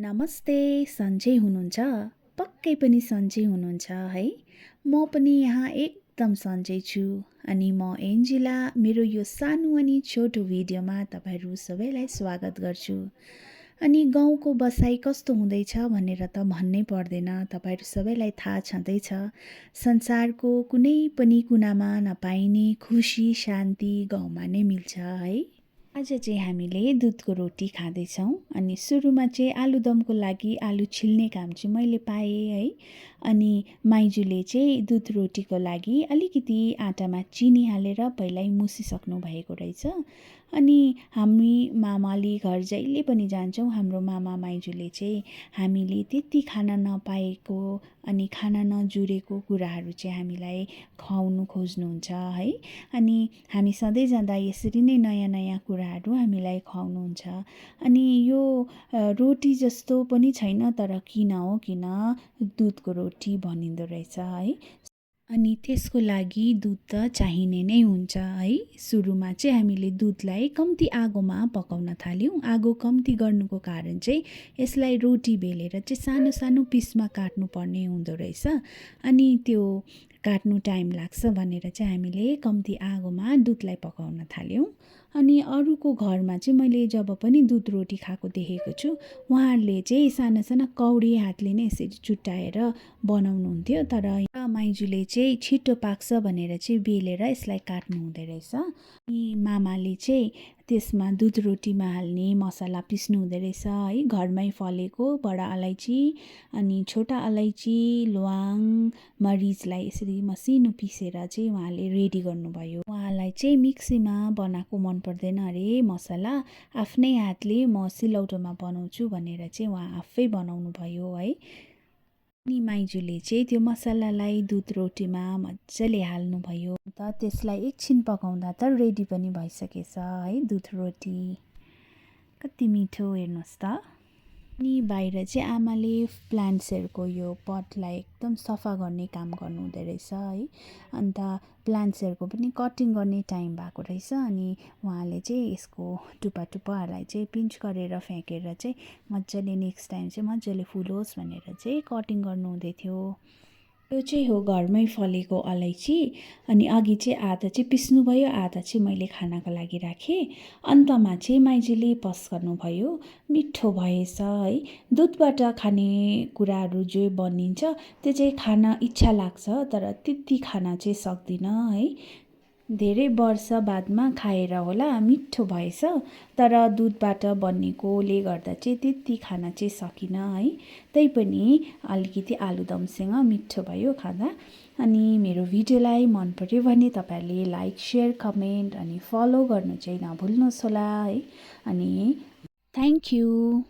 नमस्ते, सन्चै हुनुहुन्छ? पक्कै पनि सन्चै हुनुहुन्छ है? म पनि यहाँ एकदम सन्चै छु। अनि म एन्जिला मेरो यो सानो अनि छोटो भिडियोमा तपाईँहरू सबैलाई स्वागत गर्छु। अनि गाउँको बसाइ कस्तो हुँदैछ भनेर त भन्नै पर्दैन, तपाईँहरू सबैलाई थाहा छँदैछ। संसारको कुनै पनि कुनामा नपाइने खुसी, शान्ति गाउँमा नै मिल्छ है। आज चाहिँ हामीले दुधको रोटी खाँदैछौँ। अनि सुरुमा चाहिँ आलुदमको लागि आलु छिल्ने काम चाहिँ मैले पाएँ है। अनि माइजूले चाहिँ दुध रोटीको लागि अलिकति आटामा चिनी हालेर पहिल्यै मुसिसक्नु भएको रहेछ। अनि हामी मामाले घर जहिले पनि जान्छौँ, हाम्रो मामा माइजूले चाहिँ हामीले त्यति खान नपाएको अनि खान नजुरेको कुराहरू चाहिँ हामीलाई खुवाउनु खोज्नुहुन्छ है। अनि हामी सधैँ जाँदा यसरी नै नयाँ नयाँ कुराहरू हामीलाई खुवाउनुहुन्छ। अनि यो रोटी जस्तो पनि छैन, तर किन हो किन दुधको रोटी भनिँदो रहेछ है। अनि त्यसको लागि दुध त चाहिने नै हुन्छ है। सुरुमा चाहिँ हामीले दुधलाई कम्ती आगोमा पकाउन थाल्यौँ। आगो कम्ती गर्नुको कारण चाहिँ यसलाई रोटी बेलेर चाहिँ सानो सानो पिसमा काट्नुपर्ने हुँदो रहेछ। अनि त्यो काट्नु टाइम लाग्छ भनेर चाहिँ हामीले कम्ती आगोमा दुधलाई पकाउन थाल्यौँ। अनि अरूको घरमा चाहिँ मैले जब पनि दुध रोटी खाएको देखेको छु, उहाँहरूले चाहिँ साना साना कौडी हातले नै यसरी चुट्टाएर बनाउनुहुन्थ्यो। तर माइजूले चाहिँ छिटो पाक्छ भनेर चाहिँ बेलेर यसलाई काट्नु हुँदो रहेछ। अनि मामाले चाहिँ त्यसमा दुध रोटीमा हाल्ने मसला पिस्नु हुँदो रहेछ है। घरमै फलेको बडा अलैँची अनि छोटा अलैँची, ल्वाङ, मरिचलाई यसरी मसिनो पिसेर चाहिँ उहाँले रेडी गर्नुभयो। उहाँलाई चाहिँ मिक्सीमा बनाएको मन पर्दैन अरे मसला, आफ्नै हातले म सिलौटोमा बनाउँछु भनेर चाहिँ उहाँ आफै बनाउनु भयो है। अनि माइजूले चाहिँ त्यो मसलालाई दुध रोटीमा मजाले हाल्नुभयो। अन्त त्यसलाई एकछिन पकाउँदा त रेडी पनि भइसकेछ है दुध रोटी। कति मिठो हेर्नुहोस् त। अनि बाहिर चाहिँ आमाले प्लान्ट्सहरूको यो पटलाई एकदम सफा गर्ने काम गर्नुहुँदो रहेछ है। अन्त प्लान्ट्सहरूको पनि कटिङ गर्ने टाइम भएको रहेछ। अनि उहाँले चाहिँ यसको टुप्पा टुप्पाहरूलाई चाहिँ पिन्च गरेर फ्याँकेर चाहिँ मजाले नेक्स्ट टाइम चाहिँ मजाले फुलोस् भनेर चाहिँ कटिङ गर्नुहुँदै थियो। यो चाहिँ हो घरमै फलेको अलैँची। अनि अघि चाहिँ आधा चाहिँ पिस्नुभयो, आधा चाहिँ मैले खानाको लागि राखेँ। अन्तमा चाहिँ माइजूले पस गर्नुभयो। मिठो भएछ है। दुधबाट खाने कुराहरू जो बनिन्छ त्यो चाहिँ खान इच्छा लाग्छ, तर त्यति खान चाहिँ सक्दिनँ है। धेरै वर्ष बादमा खाएर होला मिठो भएछ, तर दुधबाट बनेकोले गर्दा चाहिँ त्यति खान चाहिँ सकिनँ है। तैपनि अलिकति आलुदमसँग मिठो भयो खाँदा। अनि मेरो भिडियोलाई मन पर्यो भने तपाईँहरूले लाइक, सेयर, कमेन्ट अनि फलो गर्नु चाहिँ नभुल्नुहोस् होला है। अनि थ्याङ्क यू।